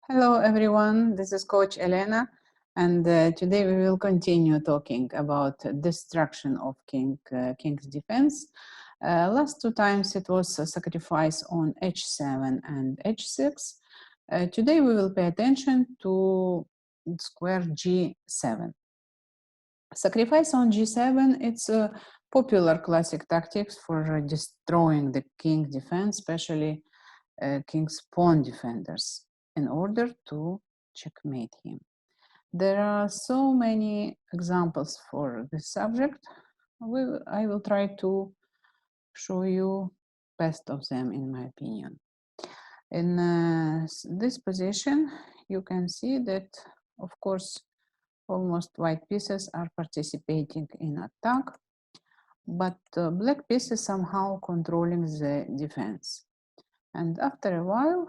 Hello everyone, this is Coach Elena, and today we will continue talking about destruction of king's defense. Last two times it was a sacrifice on h7 and h6. Today we will pay attention to square g7. Sacrifice on g7, it's a popular classic tactics for destroying the king defense, especially king's pawn defenders, in order to checkmate him. There are so many examples for this subject. I will try to show you best of them in my opinion. In this position, you can see that, of course, almost white pieces are participating in attack, but black pieces somehow controlling the defense. And after a while,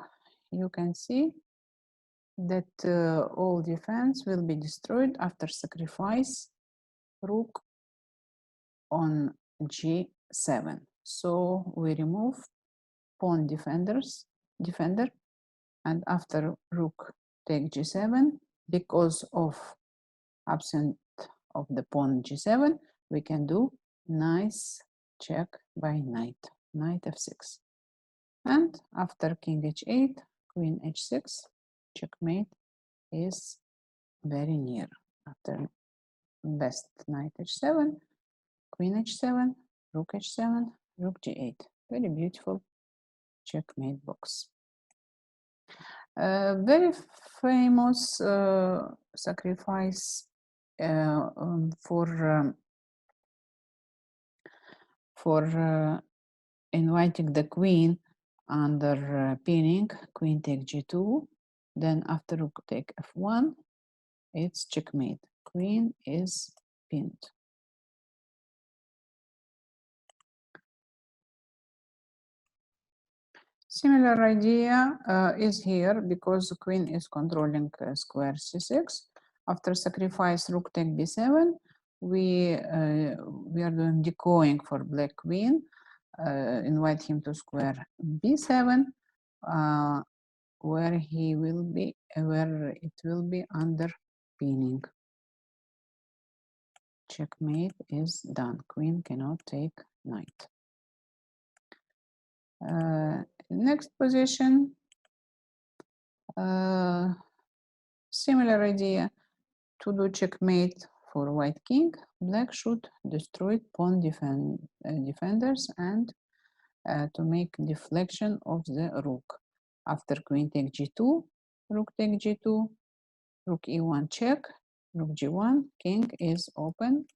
you can see that all defense will be destroyed after sacrifice rook on g7. So we remove pawn defender, and after rook take g7, because of absence of the pawn g7, we can do nice check by knight f6. And after king h8, queen h6, checkmate is very near. After best knight h7, queen h7, rook h7, rook g8. Very beautiful checkmate box. Very famous sacrifice for inviting the queen under pinning, queen take g2, then after rook take f1, it's checkmate. Queen is pinned. Similar idea is here because the queen is controlling square c6. After sacrifice rook take b7, we are doing decoying for black queen. Invite him to square b7, where it will be under pinning. Checkmate is done. Queen cannot take knight. Next position, similar idea. To do checkmate for white king, black should destroy pawn defenders and to make deflection of the rook. After queen take g2, rook take g2, rook e1 check, rook g1, king is open,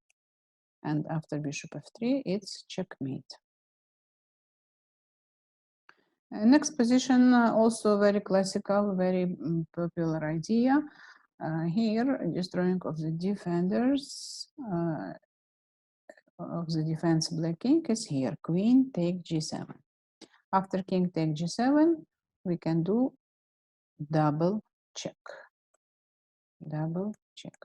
and after bishop f3, it's checkmate. Next position, also very classical, very popular idea. Here, destroying of the defenders of the defense black king is here. Queen take g7. After king take g7, we can do double check. Double check.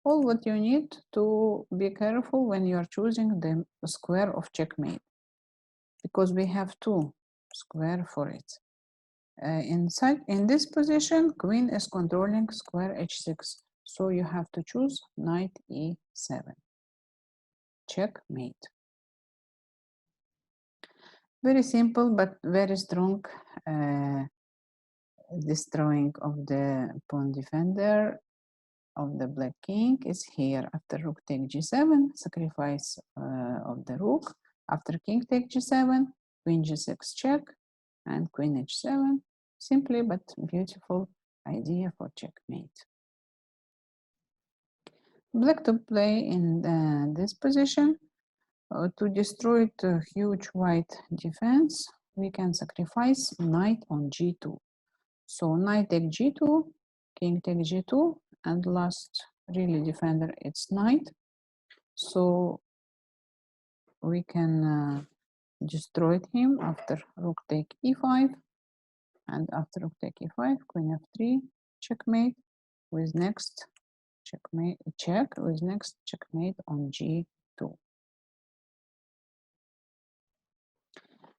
All what you need to be careful when you are choosing the square of checkmate, because we have two square for it. In this position, queen is controlling square h6, so you have to choose knight e7. Checkmate. Very simple but very strong destroying of the pawn defender of the black king is here. After rook take g7, sacrifice of the rook. After king take g7, queen g6 check, and queen h7. Simply but beautiful idea for checkmate. Black to play in this position. To destroy the huge white defense, we can sacrifice knight on g2. So knight take g2, king take g2, and last really defender it's knight. So we can destroy him after rook take e5, and after rook take e5, queen f3, checkmate, with next checkmate check, with next checkmate on g2.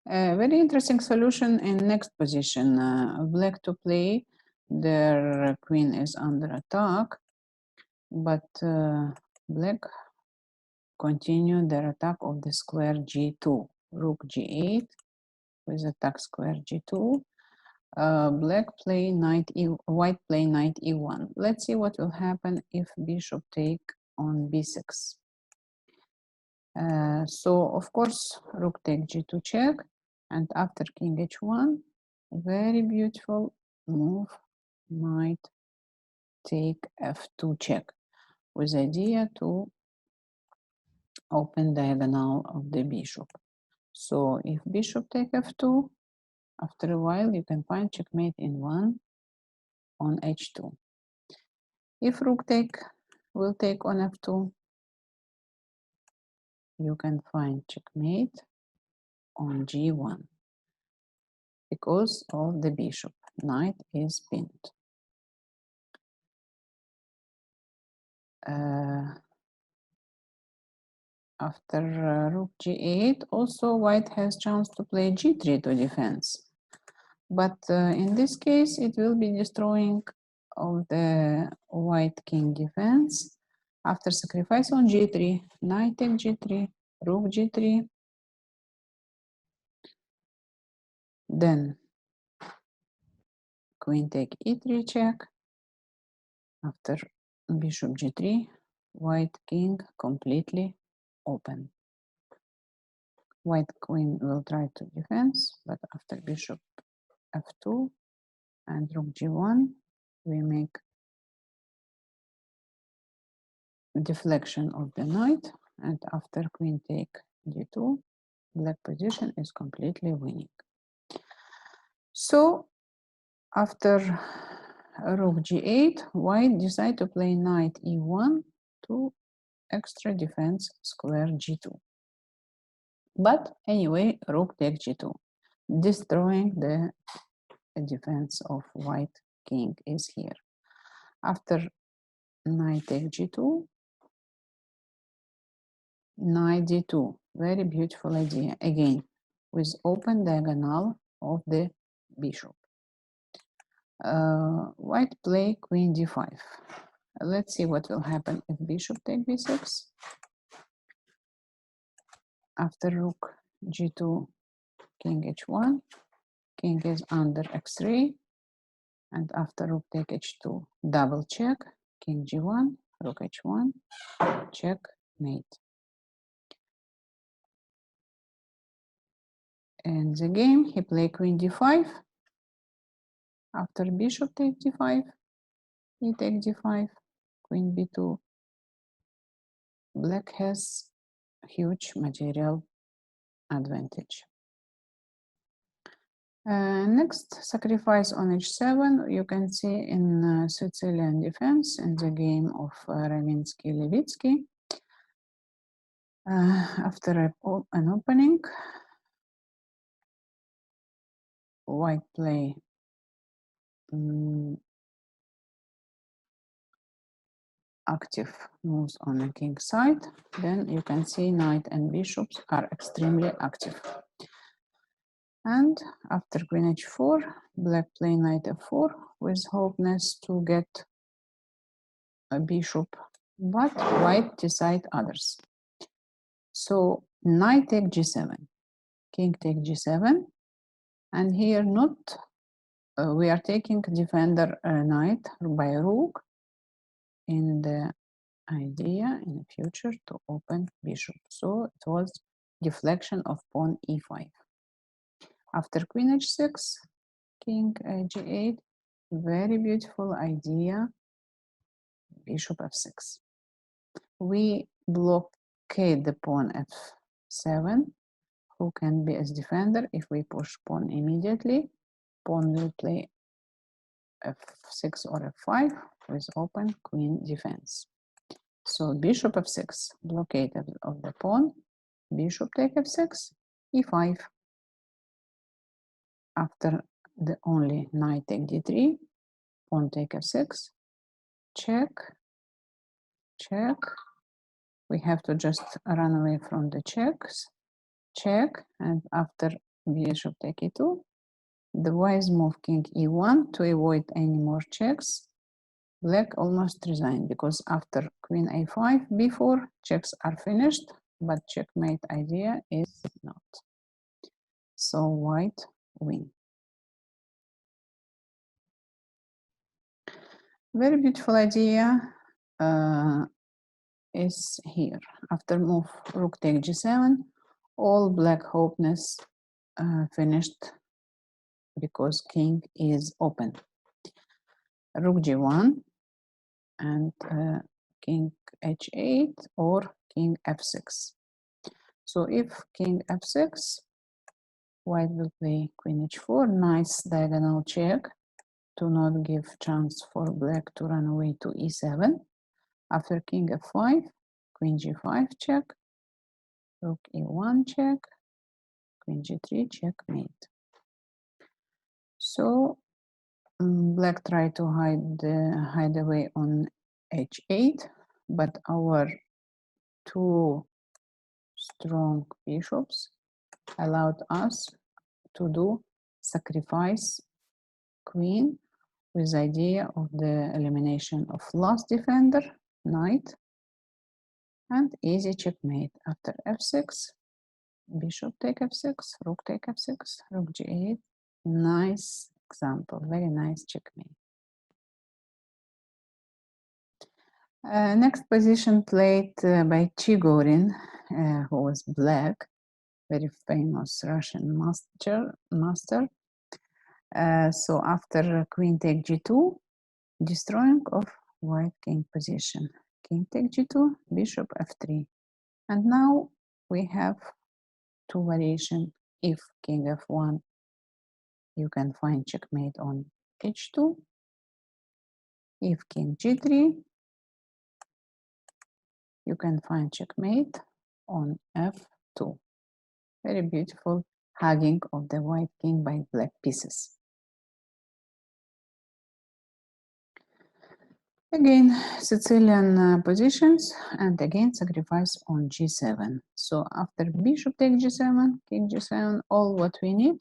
A very interesting solution in next position. Black to play their queen is under attack, but black continue their attack of the square g2, rook g8 with attack square g2. Black play knight e, white play knight e1. Let's see what will happen if bishop take on b6. So of course rook take g2 check, and after king h1, very beautiful move, knight take f2 check, with idea to open diagonal of the bishop. So if bishop take f2, after a while you can find checkmate in 1 on h2. If rook will take on f2, you can find checkmate on g1 because of the bishop. Knight is pinned. After rook g8, also white has chance to play g3 to defense. But in this case, it will be destroying of the white king defense. After sacrifice on g3, knight take g3, rook g3, then queen take e3 check. After bishop g3, white king completely open. White queen will try to defense, but after bishop f2 and rook g1, we make deflection of the knight, and after queen take d2, black position is completely winning. So after rook g8, white decide to play knight e1 to extra defense square g2. But anyway, rook take g2, destroying the defense of white king is here. After knight take g2, knight d2, very beautiful idea, again, with open diagonal of the bishop. White play queen d5. Let's see what will happen if bishop take b6. After rook g2, king h1, king is under x3, and after rook take h2, double check, king g1, rook h1, checkmate. In the game, he played queen d5. After bishop take d5, he take d5, queen b2. Black has huge material advantage. Next, sacrifice on h7. You can see in Sicilian defense in the game of Ravinsky-Levitsky. After an opening, white play active moves on the king side. Then you can see knight and bishops are extremely active. And after queen h4, black play knight f4 with hopeless to get a bishop, but white decide others. So knight take g7, king take g7, and here not we are taking defender knight by rook in the idea in the future to open bishop. So it was deflection of pawn e5. After queen h6, king g8, very beautiful idea, bishop f6. We blockade the pawn f7, who can be as defender. If we push pawn immediately, pawn will play f6 or f5 with open queen defense. So bishop f6, blockade of the pawn, bishop take f6, e5. After the only knight take d3, pawn take f6, check, check. We have to just run away from the checks, check, and after bishop take e2, The wise move king e1 to avoid any more checks. Black almost resigned because after queen a5, b4, checks are finished, but checkmate idea is not. So white win. Very beautiful idea is here. After move rook take g7, all black hopeness finished because king is open. Rook g1 and king h8 or king f6. So if king f6, white will play queen h4, nice diagonal check to not give chance for black to run away to e7. After king f5, queen g5 check, rook e1 check, queen g3 checkmate. So black tried to hide away on h8, but our two strong bishops allowed us to do sacrifice queen with idea of the elimination of last defender, knight, and easy checkmate. After f6, bishop take f6, rook take f6, rook g8. Nice example, very nice checkmate. Next position played by Chigorin, who was black, very famous Russian master. So after queen take g2, destroying of white king position. King take g2, bishop f3. And now we have two variations. If king f1, you can find checkmate on h2. If king g3, you can find checkmate on f2. Very beautiful hugging of the white king by black pieces. Again, Sicilian positions, and again sacrifice on g7. So after bishop take g7, king g7, all what we need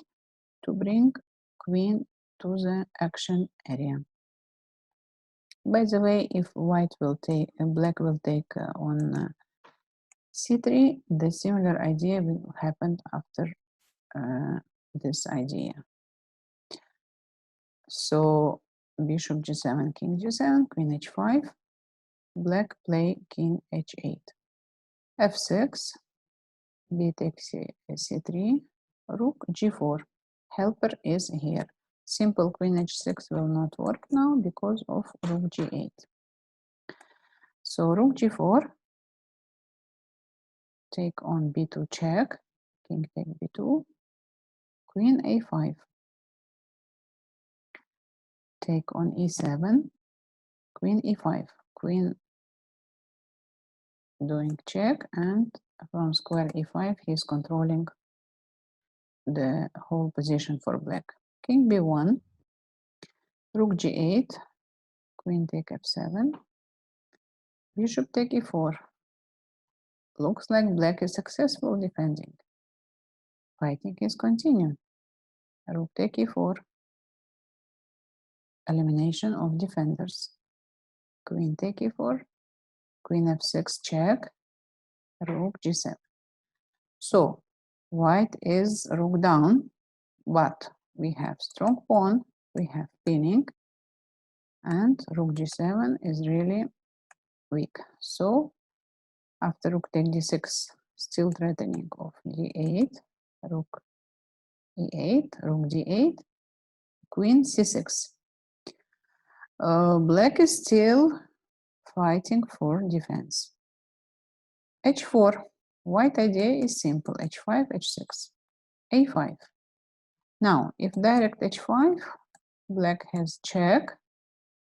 to bring queen to the action area. By the way, if white will take, black will take on c3, the similar idea will happen after this idea. So bishop g7, king g7, queen h5, black play king h8, f6, b takes c3, rook g4. Helper is here. Simple queen h6 will not work now because of rook g8. So rook g4, take on b2 check, king take b2, queen a5, take on e7, queen e5, queen doing check, and from square e5 he's controlling the whole position for black. King b1, rook g8, queen take f7, bishop take e4. Looks like black is successful defending. Fighting is continuing. Rook take e4, elimination of defenders. Queen take e4, queen f6 check, rook g7. So white is rook down, but we have strong pawn, we have pinning, and rook g7 is really weak. So after rook take d6, still threatening of d8, rook e8, rook d8, queen c6. Black is still fighting for defense. h4. White idea is simple. h5, h6, a5. Now, if direct h5, black has check,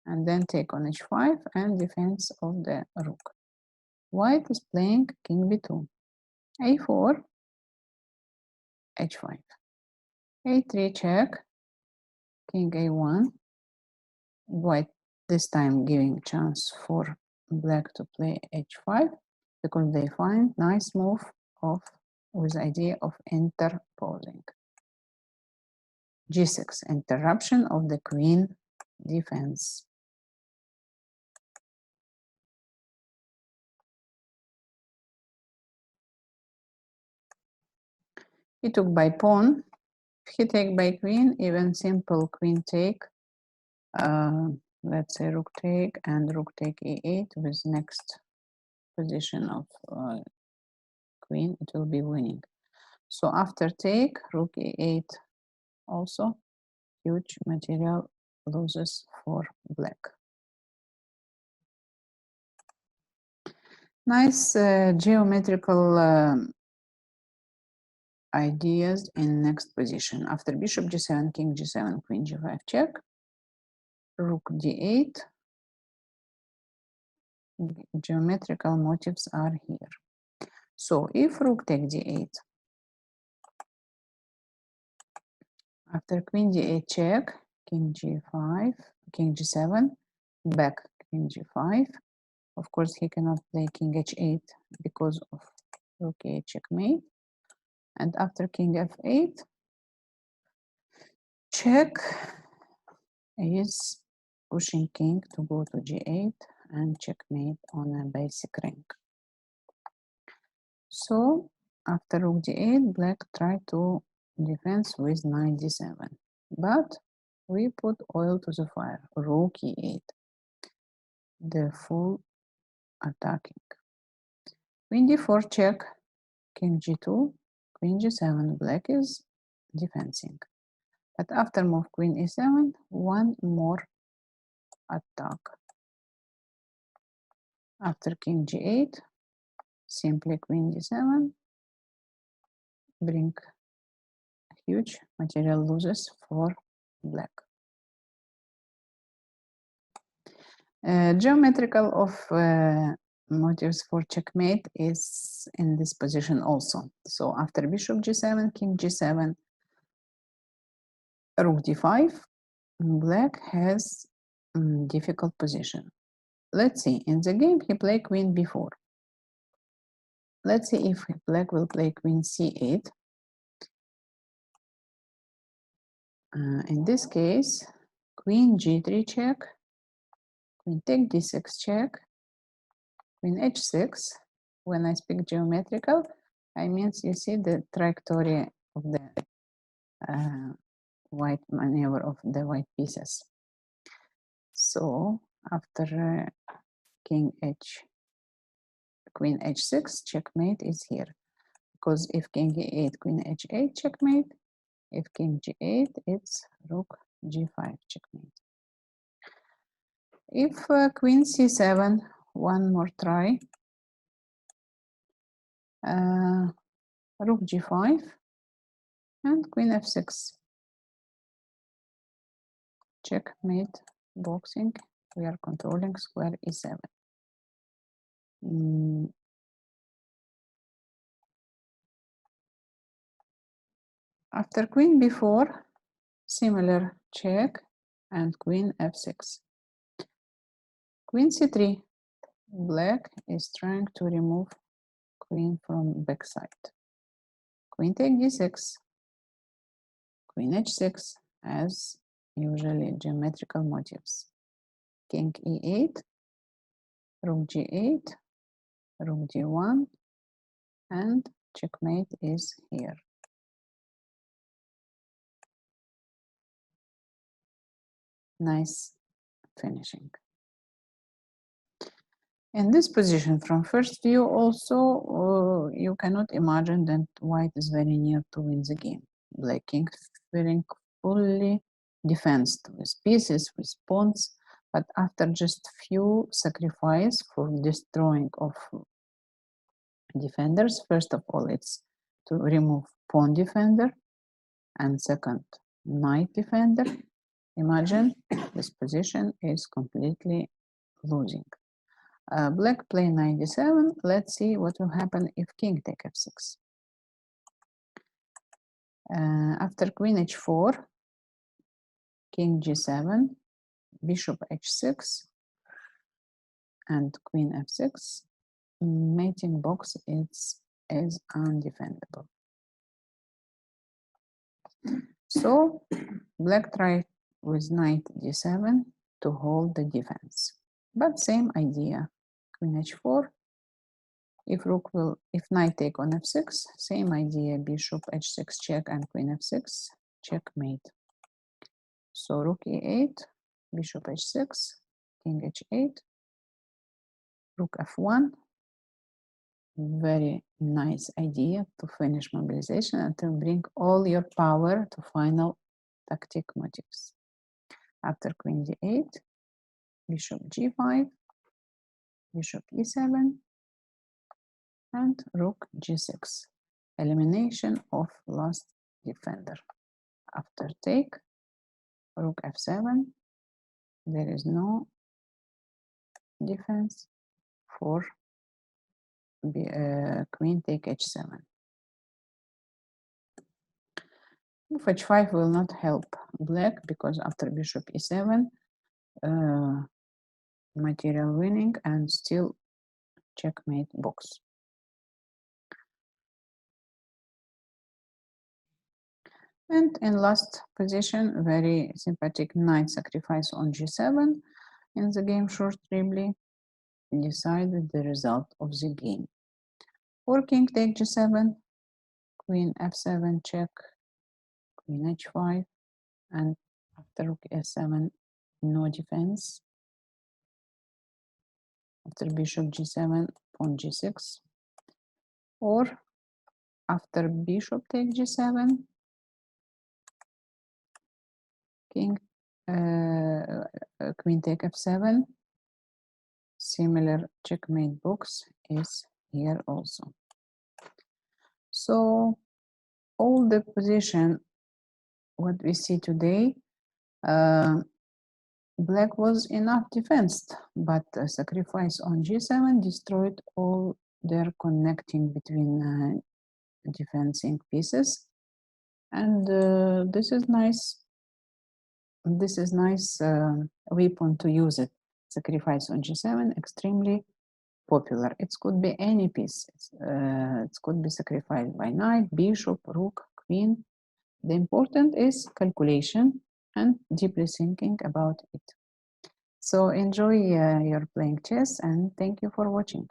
and then take on h5 and defense of the rook. White is playing king b2, a4, h5, a3 check, king a1. White this time giving chance for black to play h5 because they find nice move of with idea of interposing. g6, interruption of the queen defense. He took by pawn. If he take by queen, even simple queen take, let's say rook take and rook take e8 with next position of queen, it will be winning. So after take, rook e8 also, huge material loses for black. Nice geometrical ideas in next position. After bishop g7, king g7, queen g5 check, rook d8. Geometrical motifs are here. So if rook take d8, after queen d8 check, king g5, king g7, back king g5. Of course, he cannot play king h8 because of rook a8 checkmate. And after king f8, check is pushing king to go to g8 and checkmate on a basic rank. So after rook d8, black tried to defense with knight d7, but we put oil to the fire, rook e8, the full attacking. Queen d4 check, king g2, queen g7, black is defending. But after move queen e7, one more attack. After king g8, simply queen d7, bring huge material losses for black. Geometrical of motives for checkmate is in this position also. So after bishop g7, king g7, rook d5, black has difficult position. Let's see, in the game he played queen b4. Let's see if black will play queen c8. In this case, queen g3 check, queen take d6 check, queen h6. When I speak geometrical, I mean you see the trajectory of the white maneuver of the white pieces. So after queen h6, checkmate is here. Because if king e8, queen h8, checkmate. If king g8, it's rook g5, checkmate. If queen c7, one more try. Rook g5 and queen f6. Checkmate boxing. We are controlling square e7. After queen b4, similar check and queen f6. Queen c3. Black is trying to remove queen from backside. Queen take d6. Queen h6 as usually geometrical motifs. King e8, rook g8, rook d1, and checkmate is here. Nice finishing. In this position, from first view also, you cannot imagine that white is very near to win the game. Black king feeling fully defensed with pieces, with pawns, but after just few sacrifice for destroying of defenders, first of all, it's to remove pawn defender, and second, knight defender. Imagine this position is completely losing. Black play knight d7. Let's see what will happen if king take f6. After queen h4, king g7, bishop h6, and queen f6. Mating box is undefendable. So black tried with knight d7 to hold the defense, but same idea. Queen h4. If knight take on f6, same idea. Bishop h6 check and queen f6 checkmate. So rook e8, bishop h6, king h8, rook f1. Very nice idea to finish mobilization and to bring all your power to final tactic motifs. After queen d8, bishop g5, bishop e7, and rook g6. Elimination of last defender. After take, rook f7, there is no defense for queen take h7. Move h5 will not help black because after bishop e7, material winning and still checkmate box. And in last position, very sympathetic knight sacrifice on g7 in the game short triply decided the result of the game. Or king take g7, queen f7 check, queen h5, and after rook f7, no defense. After bishop g7, pawn g6, or after bishop take g7, king queen take f7, similar checkmate box is here also. So all the position what we see today, black was enough defensed, but sacrifice on g7 destroyed all their connecting between defending pieces, and this is nice. This is nice weapon to use it. Sacrifice on g7 extremely popular. It could be any piece. It could be sacrificed by knight, bishop, rook, queen. The important is calculation and deeply thinking about it. So enjoy your playing chess and thank you for watching.